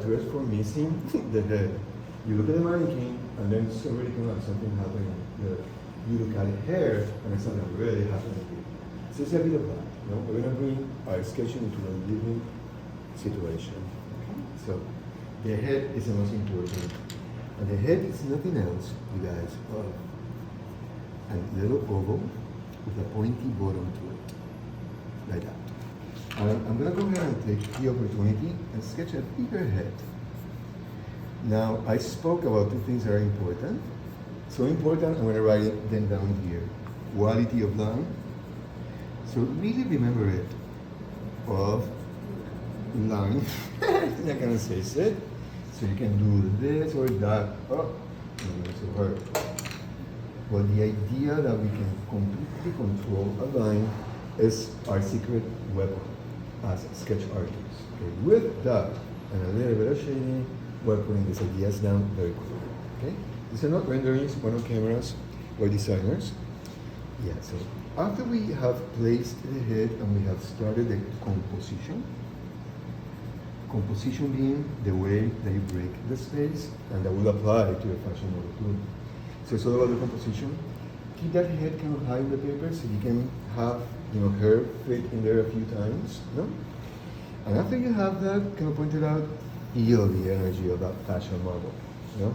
dress for missing the head. You look at the mannequin, and then somebody can have something happening there. You look at the hair, and there's something really happening here. So it's a bit of that. You know? We're going to bring our sketching into a living situation. Okay? So the head is the most important. And the head is nothing else, you guys, a little oval with a pointy bottom to it, like that. I'm going to go ahead and take the opportunity and sketch a bigger head. Now, I spoke about two things that are important. So important, I'm going to write them down here. Quality of line. So really remember it. Of line. I'm not going to say it. So you can do this or that. Oh, so hard. But the idea that we can completely control a line is our secret weapon as sketch artists. Okay, with that and a little bit of shading, we're putting these ideas down very quickly. Okay, these are not renderings, we're not cameras, we're designers. Yeah, so after we have placed the head and we have started the composition being the way that you break the space, and that will apply to your fashion model too. So it's all about the composition. Keep that head kind of high in the paper so you can have, you know, hair fit in there a few times, no? And after you have that, kind of pointed out, feel the energy of that fashion model, you know?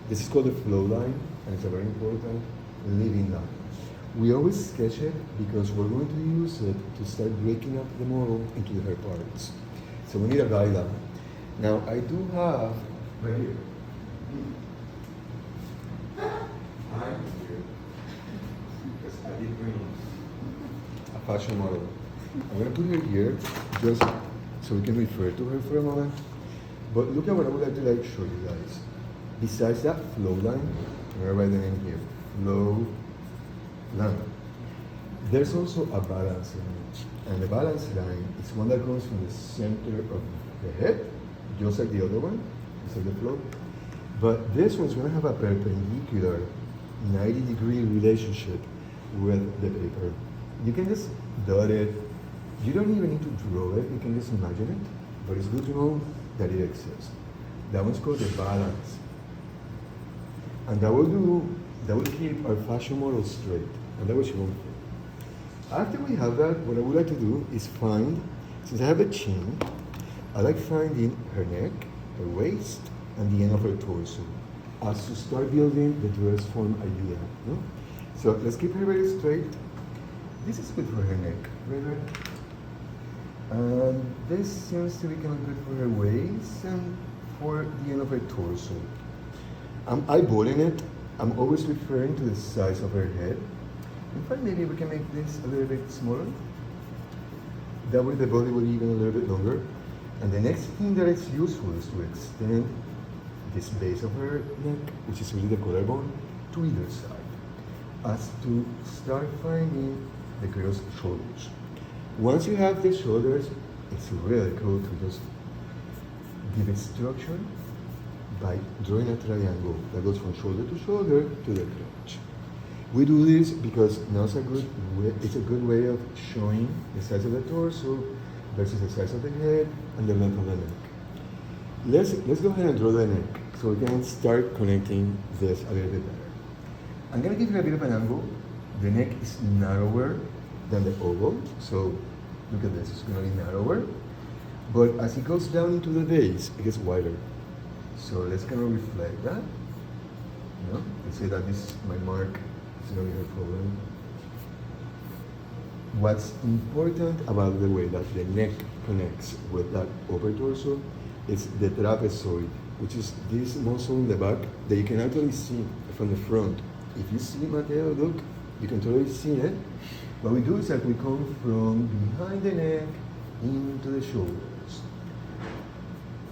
This is called the flow line, and it's a very important living line. We always sketch it because we're going to use it to start breaking up the model into the hair parts. So we need a guideline. Now I do have right here. I'm here because I did bring a fashion model. I'm gonna put her here just so we can refer to her for a moment. But look at what I would like to show you guys. Besides that flow line, I'm gonna write the name here. Flow line. There's also a balance line. And the balance line is one that goes from the center of the head, just like the other one, just like the flow. But this one's going to have a perpendicular 90-degree relationship with the paper. You can just dot it. You don't even need to draw it. You can just imagine it. But it's good to know that it exists. That one's called the balance. And that will keep our fashion model straight. And that was wrong. After we have that, what I would like to do is find, since I have a chin, I like finding her neck, her waist, and the end of her torso, as to start building the dress form idea. No? So let's keep her very straight. This is good for her neck, right? And this seems to be kind of good for her waist and for the end of her torso. I'm eyeballing it. I'm always referring to the size of her head. In fact, maybe we can make this a little bit smaller. That way the body will be even a little bit longer. And the next thing that is useful is to extend this base of her neck, which is really the collarbone, to either side, as to start finding the girl's shoulders. Once you have the shoulders, it's really cool to just give it structure by drawing a triangle that goes from shoulder to shoulder to the crotch. We do this because now it's a good way of showing the size of the torso versus the size of the head and the length of the neck. Let's go ahead and draw the neck so we can start connecting this a little bit better. I'm going to give you a bit of an angle. The neck is narrower than the oval, so look at this, it's going to be narrower. But as it goes down into the base, it gets wider. So let's kind of reflect that. You know, let's say that this is my mark. It's going to be her problem. What's important about the way that the neck connects with that upper torso is the trapezoid, which is this muscle in the back that you can actually see from the front. If you see Mateo, look, you can totally see it. What we do is that we come from behind the neck into the shoulders.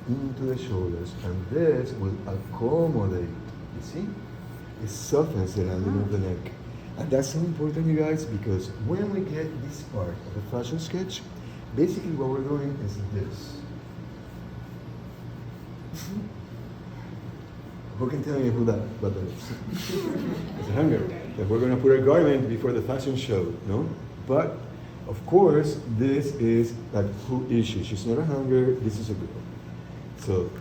Into the shoulders, and this will accommodate, you see? It softens the landing of the neck. And that's so important, you guys, because when we get this part of the fashion sketch, basically what we're doing is this. Who can tell me who that is? It's a hanger. That we're going to put a garment before the fashion show, no? But, of course, this is like, who is she? She's not a hanger, this is a girl. So,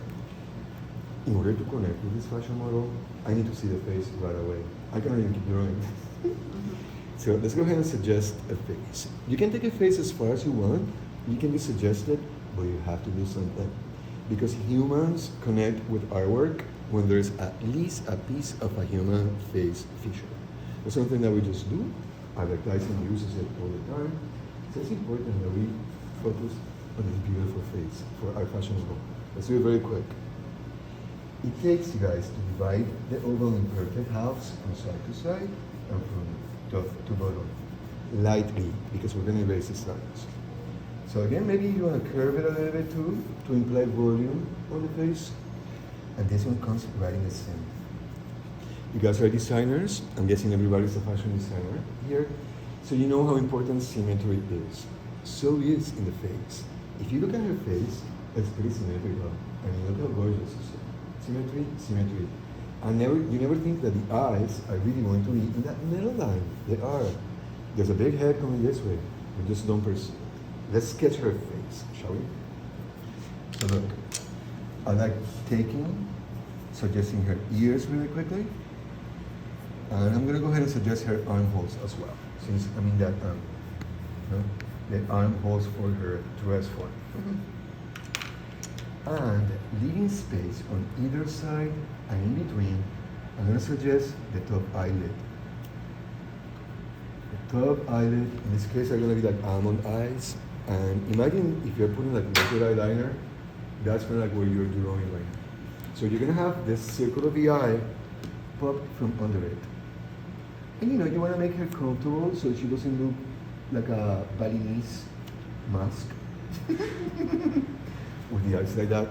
in order to connect with this fashion model, I need to see the face right away. I cannot even keep drawing. So let's go ahead and suggest a face. You can take a face as far as you want. You can be suggested, but you have to do something. Because humans connect with artwork when there's at least a piece of a human face feature. It's something that we just do. Advertising uses it all the time. So it's important that we focus on this beautiful face for our fashion model. Let's do it very quick. It takes, you guys, to divide the oval in perfect halves from side to side and from top to bottom. Lightly, because we're going to erase the sides. So again, maybe you want to curve it a little bit too, to imply volume on the face. And this one comes right in the center. You guys are designers. I'm guessing everybody's a fashion designer here. So you know how important symmetry is. So is in the face. If you look at her face, it's pretty symmetrical. I mean, look how gorgeous it is. Symmetry, symmetry. And you never think that the eyes are really going to be in that middle line. They are. There's a big head coming this way. We just don't perceive it. Let's sketch her face, shall we? So look, I like suggesting her ears really quickly. And I'm gonna go ahead and suggest her armholes as well, since I'm in that the armholes for her dress form. And leaving space on either side and in between, I'm gonna suggest the top eyelid. The top eyelid, in this case, are gonna be like almond eyes. And imagine if you're putting like liquid eyeliner, that's kind of like where you're drawing right now. So you're gonna have this circle of the eye pop from under it. And you wanna make her comfortable so she doesn't look like a Balinese mask with the eyes like that.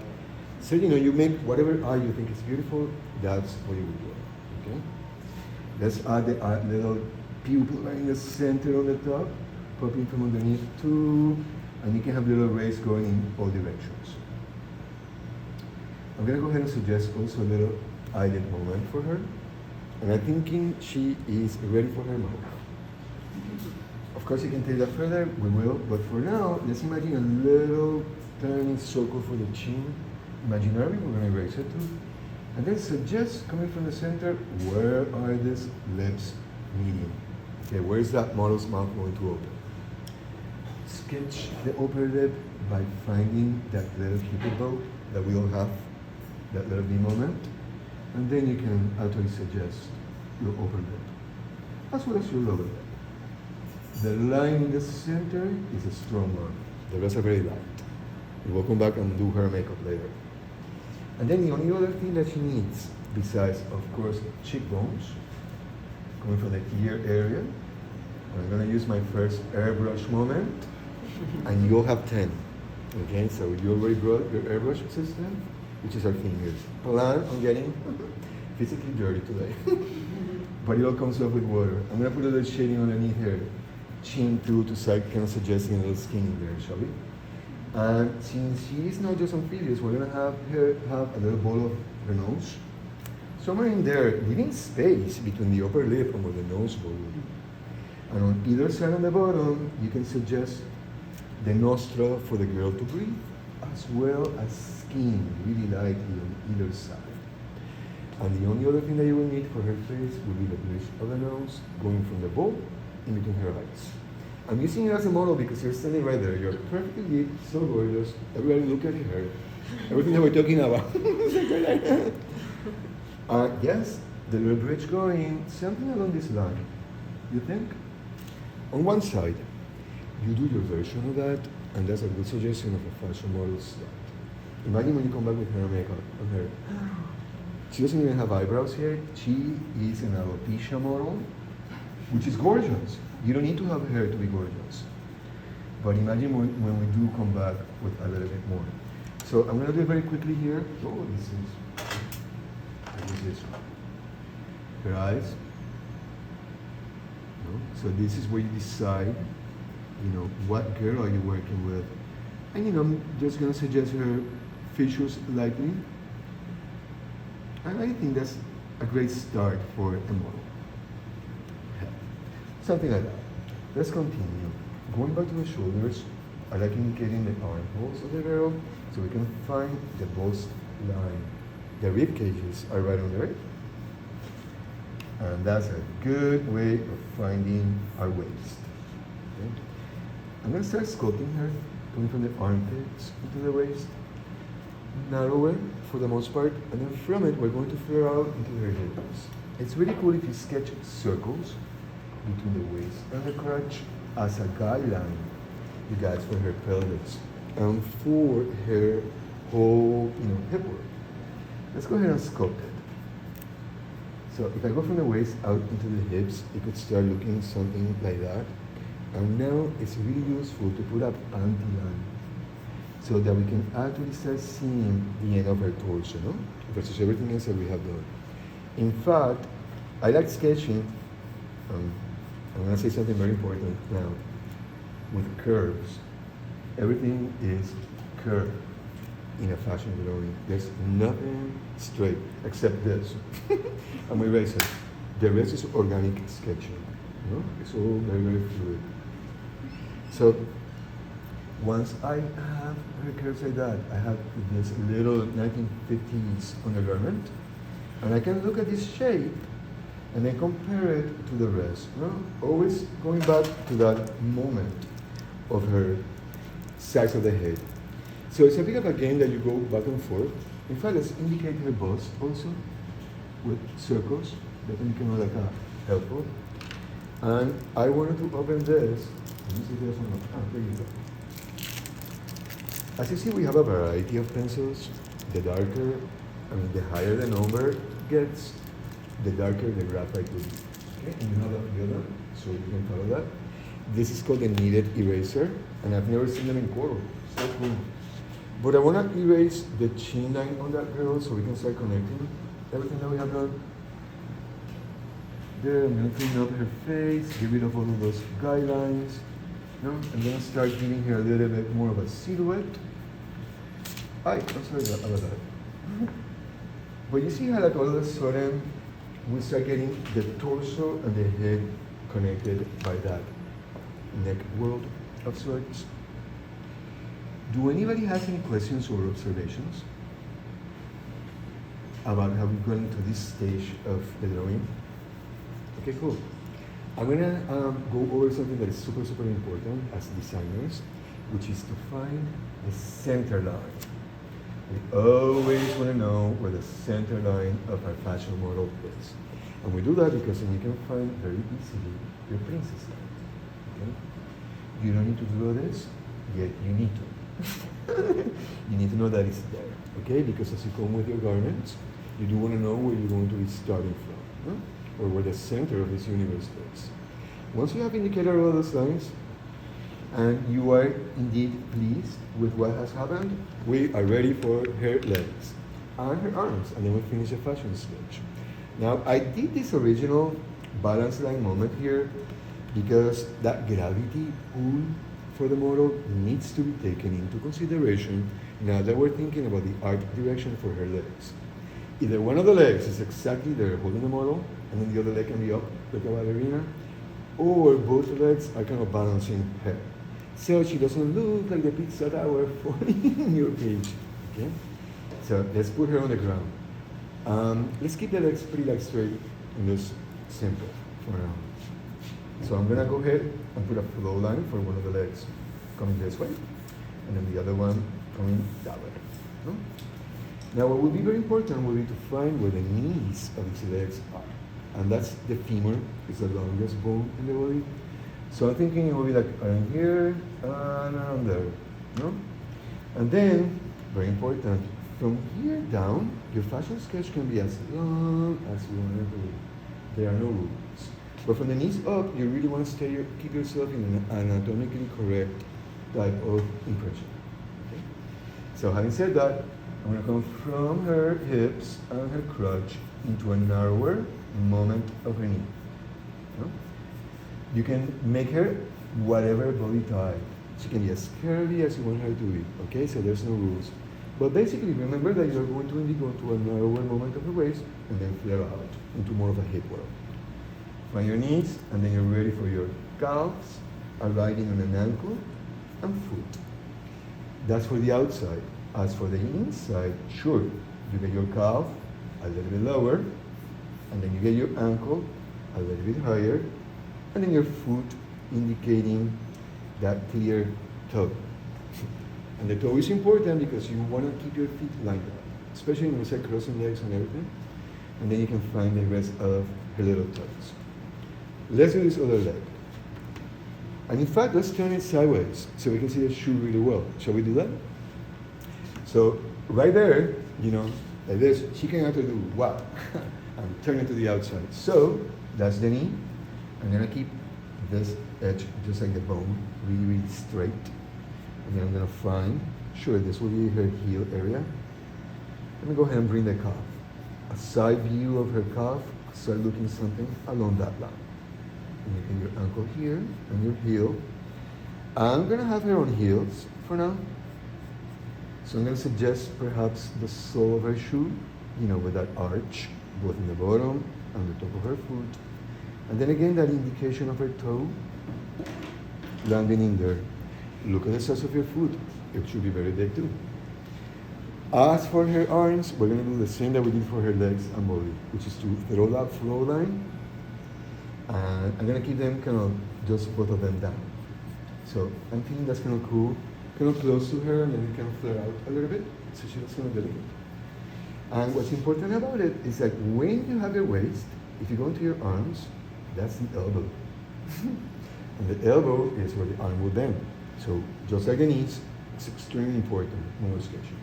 So you make whatever eye you think is beautiful, that's what you would do, okay? Let's add the little pupil right in the center on the top. Popping from underneath too, and you can have little rays going in all directions. I'm gonna go ahead and suggest also a little eyelid moment for her, and I'm thinking she is ready for her mouth. Of course, you can take that further, we will, but for now, let's imagine a little turning circle for the chin. Imaginary, we're gonna erase it too. And then suggest, coming from the center, where are these lips meeting? Okay, where is that model's mouth going to open? Sketch the upper lip by finding that little cupid bow that we all have, that little V moment, and then you can actually suggest your upper lip, as well as your lower lip. The line in the center is a strong one. The rest are very light. We'll come back and do her makeup later. And then the only other thing that she needs, besides, of course, cheekbones, coming from the ear area, I'm gonna use my first airbrush moment, and you'll have 10. Okay, so you already brought your airbrush system, which is our fingers. Plan on getting physically dirty today. But it all comes up with water. I'm gonna put a little shading underneath her chin too, to kind of suggesting a little skin in there, shall we? And since she is not just amphibious, we're gonna have her have a little ball of her nose. Somewhere in there, leaving space between the upper lip and where the nose goes. And on either side on the bottom, you can suggest the nostril for the girl to breathe, as well as skin really lightly on either side. And the only other thing that you will need for her face will be the bridge of the nose, going from the bowl in between her eyes. I'm using you as a model because you're standing right there. You're perfectly lit, so gorgeous. Everybody look at her. Everything that we're talking about. Yes, the little bridge going, something along this line. You think? On one side, you do your version of that, and that's a good suggestion of a fashion model's style. Imagine when you come back with her makeup on her. She doesn't even have eyebrows here. She is an alopecia model, which is gorgeous. You don't need to have hair to be gorgeous. But imagine when we do come back with a little bit more. So I'm gonna do it very quickly here. Oh, this is one. Her eyes. No? So this is where you decide, what girl are you working with? And I'm just gonna suggest her features lightly. And I think that's a great start for a model. Something like that. Let's continue. Going back to the shoulders, I like indicating the armholes of the girl so we can find the bust line. The rib cages are right under it. And that's a good way of finding our waist. Okay? I'm going to start sculpting her, coming from the armpits into the waist, narrower for the most part, and then from it we're going to flare out into her hips. It's really cool if you sketch circles between the waist and the crotch as a guideline, you guys, for her pelvis and for her whole, hip work. Let's go ahead and sculpt it. So if I go from the waist out into the hips, it could start looking something like that. And now it's really useful to put a panty line so that we can actually start seeing the end of her torso, no? Versus everything else that we have done. In fact, I like sketching, I'm going to say something very important now, with curves. Everything is curved in a fashion drawing. There's nothing straight except this. I'm erasing. The rest is organic sketching. It's all very, very fluid. So once I have her curves like that, I have this little 1950s undergarment, and I can look at this shape and then compare it to the rest. Always going back to that moment of her size of the head. So it's a bit of a game that you go back and forth. In fact, let's indicate her bust also with circles. That can become like a helpful. And I wanted to open this. Let me see if there's one. There you go. As you see, we have a variety of pencils. The darker, the higher the number gets, the darker the graphite will be. Okay, and you have the other, so you can follow that. This is called a kneaded eraser, and I've never seen them in coral. So cool. But I want to erase the chin line on that girl so we can start connecting everything that we have done. There, I'm going to clean up her face, get rid of all of those guidelines, and then start giving her a little bit more of a silhouette. I'm sorry about that. But you see how like all of a sudden we start getting the torso and the head connected by that neck world of sorts. Do anybody has any questions or observations about how we've gone to this stage of the drawing? Okay, cool. I'm gonna go over something that is super, super important as designers, which is to find the center line. We always want to know where the center line of our fashion model is. And we do that because then you can find very easily your princess line. Okay? You don't need to draw this, yet you need to. You need to know that it's there, okay? Because as you come with your garments, you do want to know where you're going to be starting from, or where the center of this universe is. Once you have indicated all those lines, and you are indeed pleased with what has happened, we are ready for her legs and her arms, and then we finish the fashion sketch. Now, I did this original balance line moment here because that gravity pull for the model needs to be taken into consideration now that we're thinking about the art direction for her legs. Either one of the legs is exactly there holding the model, and then the other leg can be up like a ballerina, or both legs are kind of balancing her. So she doesn't look like the pizza tower in your page, okay? So let's put her on the ground. Let's keep the legs pretty straight and just simple for now. So I'm gonna go ahead and put a flow line for one of the legs coming this way, and then the other one coming that way. No? Now what will be very important will be to find where the knees of these legs are. And that's the femur, it's the longest bone in the body. So I'm thinking it will be like around here and around there. No? And then, very important, from here down, your fashion sketch can be as long as you want it to be. There are no rules. But from the knees up, you really want to keep yourself in an anatomically correct type of impression. Okay? So having said that, I'm going to come from her hips and her crotch into a narrower moment of her knee. No? You can make her whatever body type. She can be as curvy as you want her to be. Okay, so there's no rules. But basically, remember that you're going to go to a narrower moment of the waist and then flare out into more of a hip whirl. Find your knees, and then you're ready for your calves, arriving on an ankle and foot. That's for the outside. As for the inside, sure, you get your calf a little bit lower, and then you get your ankle a little bit higher, and then your foot indicating that clear toe. And the toe is important because you want to keep your feet lined up, especially when you start crossing legs and everything. And then you can find the rest of her little toes. Let's do this other leg. And in fact, let's turn it sideways so we can see the shoe really well. Shall we do that? So right there, like this, she can actually do wow, and turn it to the outside. So that's the knee. I'm gonna keep this edge just like the bone, really, really straight. And then I'm gonna find, sure, this will be her heel area. Let me go ahead and bring the calf. A side view of her calf, start looking something along that line. And you get your ankle here and your heel. I'm gonna have her on heels for now. So I'm gonna suggest perhaps the sole of her shoe, with that arch, both in the bottom and the top of her foot. And then again, that indication of her toe landing in there. Look at the size of your foot. It should be very big too. As for her arms, we're going to do the same that we did for her legs and body, which is to throw that flow line. And I'm going to keep them kind of just both of them down. So I'm thinking that's kind of cool, kind of close to her, and then it kind of flare out a little bit. So she looks kind of delicate. And what's important about it is that when you have your waist, if you go into your arms, that's the elbow. And the elbow is where the arm will bend. So just like the knees, it's extremely important when we're sketching.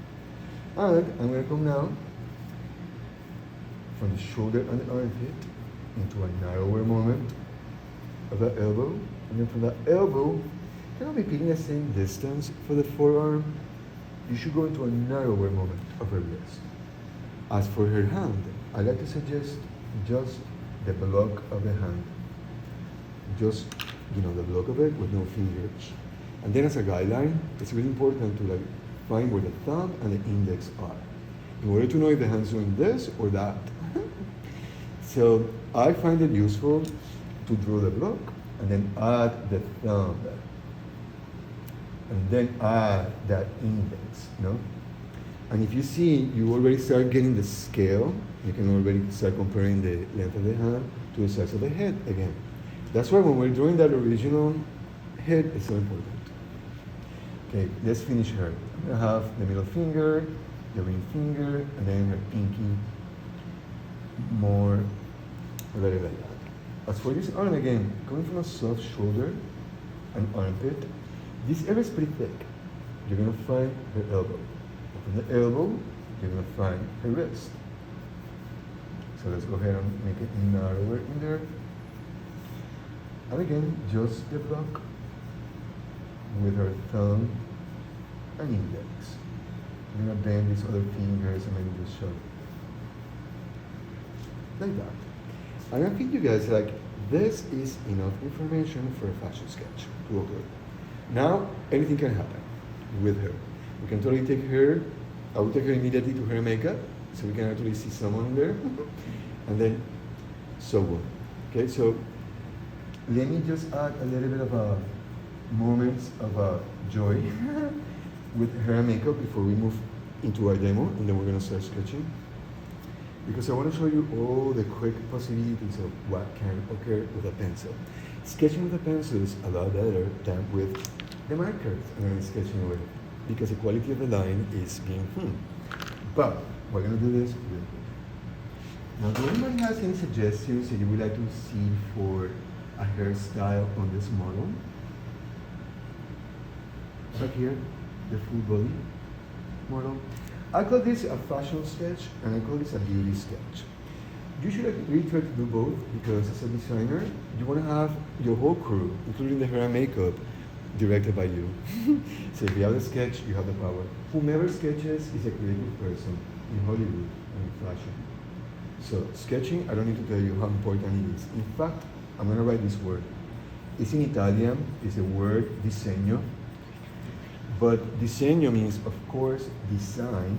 And I'm going to come now from the shoulder and the armpit into a narrower moment of that elbow. And then from that elbow, kind of repeating the same distance for the forearm, you should go into a narrower moment of her wrist. As for her hand, I like to suggest just the block of the hand. Just, the block of it with no fingers. And then as a guideline, it's really important to find where the thumb and the index are in order to know if the hand's doing this or that. So I find it useful to draw the block and then add the thumb and then add that index, And if you see, you already start getting the scale. You can already start comparing the length of the hand to the size of the head again. That's why when we're drawing that original head, it's so important. Okay, let's finish her. I'm gonna have the middle finger, the ring finger, and then her pinky more a little like that. As for this arm, again, coming from a soft shoulder and armpit, this area is pretty thick. You're gonna find her elbow. From the elbow, you're gonna find her wrist. So let's go ahead and make it narrower in there. And again, just the block with her thumb and index. I'm gonna bend these other fingers and maybe just show. Like that. And I think you guys this is enough information for a fashion sketch to upload. Now, anything can happen with her. We can totally take her, I will take her immediately to her makeup, so we can actually see someone there, and then so on. Okay, so let me just add a little bit of moments of joy with her makeup before we move into our demo, and then we're gonna start sketching. Because I want to show you all the quick possibilities of what can occur with a pencil. Sketching with a pencil is a lot better than with the markers and sketching with, because the quality of the line is being But we're gonna do this real quick. Now, do anybody has any suggestions that you would like to see for a hairstyle on this model? Right here, the full body model. I call this a fashion sketch and I call this a beauty sketch. You should really try to do both because as a designer, you want to have your whole crew, including the hair and makeup, directed by you. So if you have a sketch, you have the power. Whomever sketches is a creative person in Hollywood and in fashion. So sketching, I don't need to tell you how important it is. In fact, I'm going to write this word. It's in Italian, it's the word disegno. But disegno means, of course, design,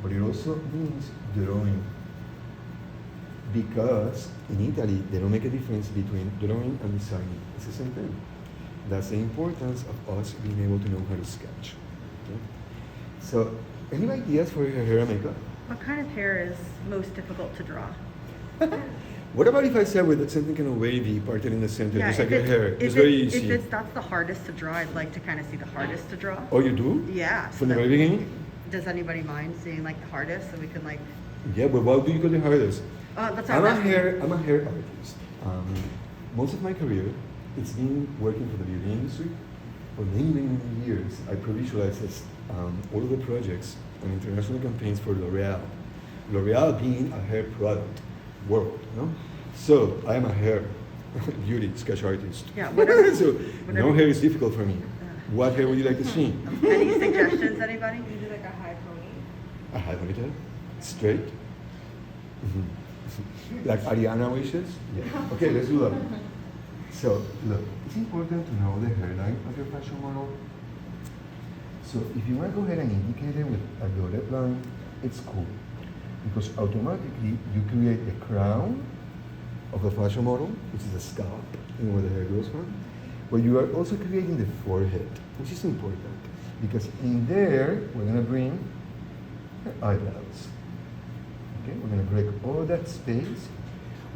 but it also means drawing. Because in Italy, they don't make a difference between drawing and designing. It's the same thing. That's the importance of us being able to know how to sketch. Okay? So Any ideas for her hair and makeup? What kind of hair is most difficult to draw? What about if I said with something kind of wavy, parted in the center, just like her hair? It's very easy. If that's the hardest to draw, I'd like to kind of see the hardest to draw. Oh, you do? Yeah. From the very beginning? Does anybody mind seeing like the hardest so we can like? Yeah, but what do you call the hardest? That's I'm a hair artist. Most of my career, it's been working for the beauty industry for many years. I pro-visualized all of the projects and international campaigns for L'Oreal. L'Oreal being a hair product world, no? So I am a hair beauty sketch artist. Yeah, whatever. So no hair is difficult for me. What hair would you like to see? Any suggestions, anybody? You do like a high pony. A high ponytail? Straight? Like Ariana wishes? Yeah. Okay, let's do that. So, look, it's important to know the hairline of your fashion model. So, if you want to go ahead and indicate it with a dotted line, it's cool. Because automatically you create the crown of the fashion model, which is the scalp, where the hair goes from. But you are also creating the forehead, which is important. Because in there, we're going to bring her eyebrows. Okay, we're going to break all that space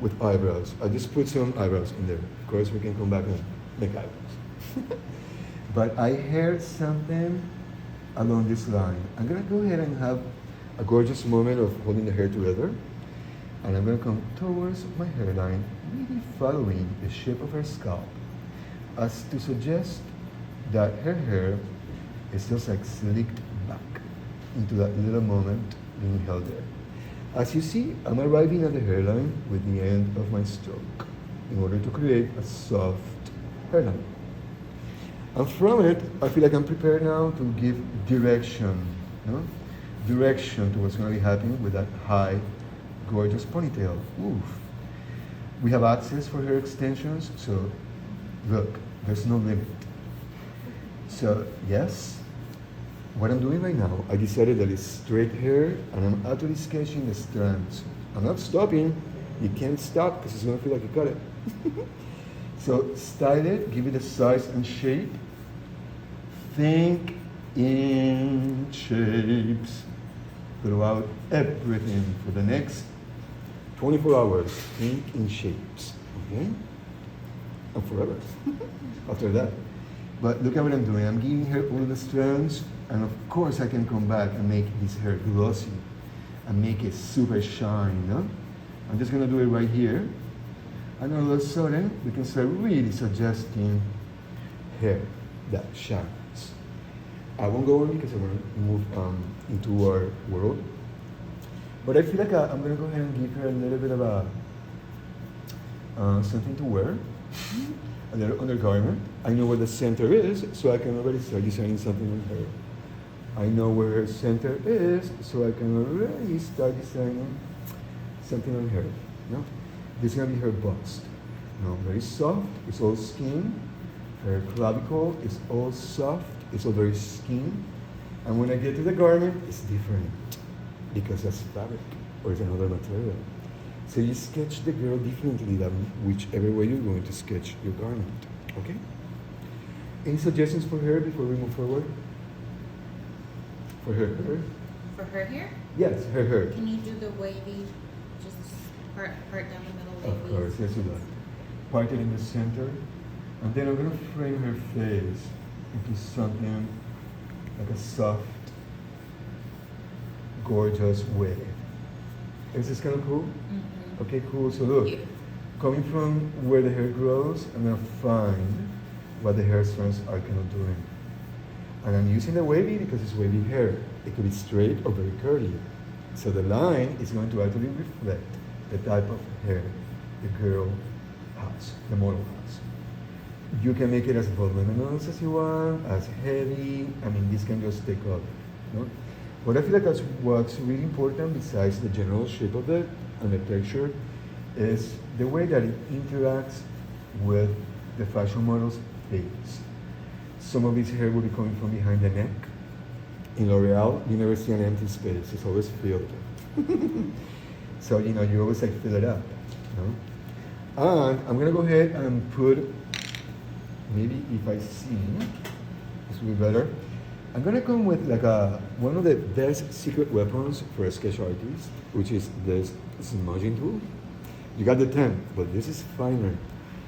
with eyebrows. I just put some eyebrows in there. Of course, we can come back and make eyebrows. But I heard something along this line. I'm going to go ahead and have a gorgeous moment of holding the hair together. And I'm going to come towards my hairline, really following the shape of her scalp, as to suggest that her hair is just like slicked back into that little moment being held there. As you see, I'm arriving at the hairline with the end of my stroke in order to create a soft hairline. And from it, I feel like I'm prepared now to give direction, no? Direction to what's going to be happening with that high, gorgeous ponytail. Oof. We have access for hair extensions, so look, there's no limit. So yes, what I'm doing right now, I decided that it's straight hair, and I'm actually sketching the strands. I'm not stopping. You can't stop because it's going to feel like you cut it. So style it, give it a size and shape. Think in shapes throughout everything for the next 24 hours. Think in shapes, okay? And forever after that. But look at what I'm doing. I'm giving her all the strands, and of course I can come back and make this hair glossy and make it super shine, no? I'm just gonna do it right here. And all of a sudden, we can start really suggesting hair that shines. I won't go on because I want to move into our world. But I feel like I'm going to go ahead and give her a little bit of a something to wear, a little undergarment. I know where the center is, so I can already start designing something on her. I know where her center is, so I can already start designing something on her. No? This is going to be her bust. No, very soft, it's all skin. Her clavicle is all soft, it's all very skin. And when I get to the garment, it's different because that's fabric or it's another material. So you sketch the girl differently than whichever way you're going to sketch your garment. Okay? Any suggestions for her before we move forward? For her hair? For her hair? Yes, her hair. Can you do the wavy, just part down the middle wavy? Of course, yes, do that. Part it in the center, and then I'm going to frame her face into something like a soft, gorgeous wave. Is this kind of cool? Mm-hmm. Okay, cool. So look, coming from where the hair grows, I'm going to find what the hair strands are kind of doing. And I'm using the wavy because it's wavy hair. It could be straight or very curly. So the line is going to actually reflect the type of hair the girl has, the model has. You can make it as voluminous as you want, as heavy. I mean, this can just take off. No? But I feel like that's what's really important besides the general shape of it and the texture is the way that it interacts with the fashion model's face. Some of this hair will be coming from behind the neck. In L'Oreal, you never see an empty space. It's always filled. So, you know, you always like fill it up. No? And I'm going to go ahead and put, maybe if I see, this will be better. I'm gonna come with like one of the best secret weapons for a sketch artist, which is this smudging tool. You got the 10, but this is finer.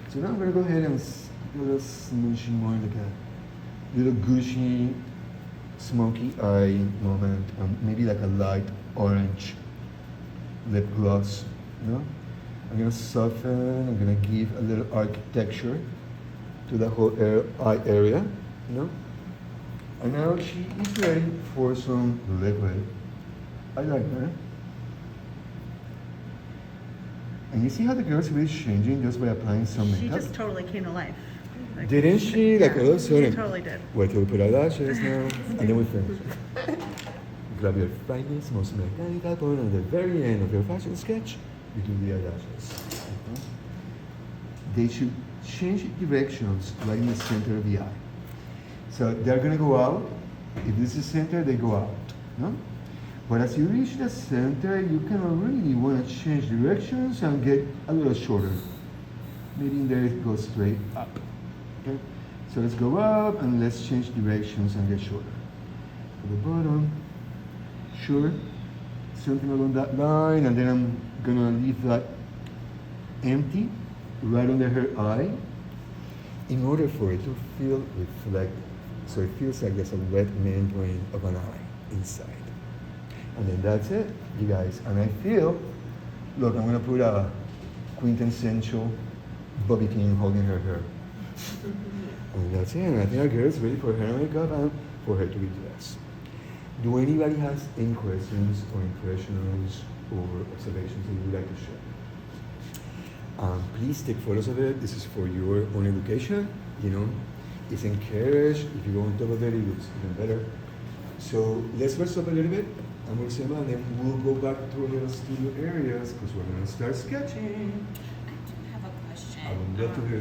So now I'm gonna go ahead and do a little smudging more like a little gushy, smoky eye moment, maybe like a light orange lip gloss. You know? I'm gonna soften. I'm gonna give a little architecture to the whole eye area. You know? And now she is ready for some liquid. I like that. And you see how the girl's really changing just by applying some She makeup? just totally came to life. Like, Didn't she? Like yeah, all of a sudden. She totally did. Wait till we put our lashes now, and then we finish. Grab your finest, most mechanical point at the very end of your fashion sketch. You do the eyelashes. Okay? They should change directions right in the center of the eye. So they're gonna go out. If this is center, they go out. No? But as you reach the center, you kind of really want to change directions and get a little shorter. Maybe in there it goes straight up. Okay? So let's go up and let's change directions and get shorter. To the bottom, sure, something along that line, and then I'm gonna leave that empty right under her eye in order for it to feel reflective. So it feels like there's a wet membrane of an eye inside. And then that's it, you guys. And I feel, look, I'm gonna put a quintessential Bobby Pin holding her hair. And that's it. And I think our girl is ready for her makeup and for her to be dressed. Do anybody has any questions or impressions or observations that you would like to share? Please take photos of it. This is for your own education. You know, it's encouraged. If you go on top of it, it looks even better. So let's rest up a little bit. And then we'll go back to our studio areas because we're going to start sketching. I do have a question. I would love to hear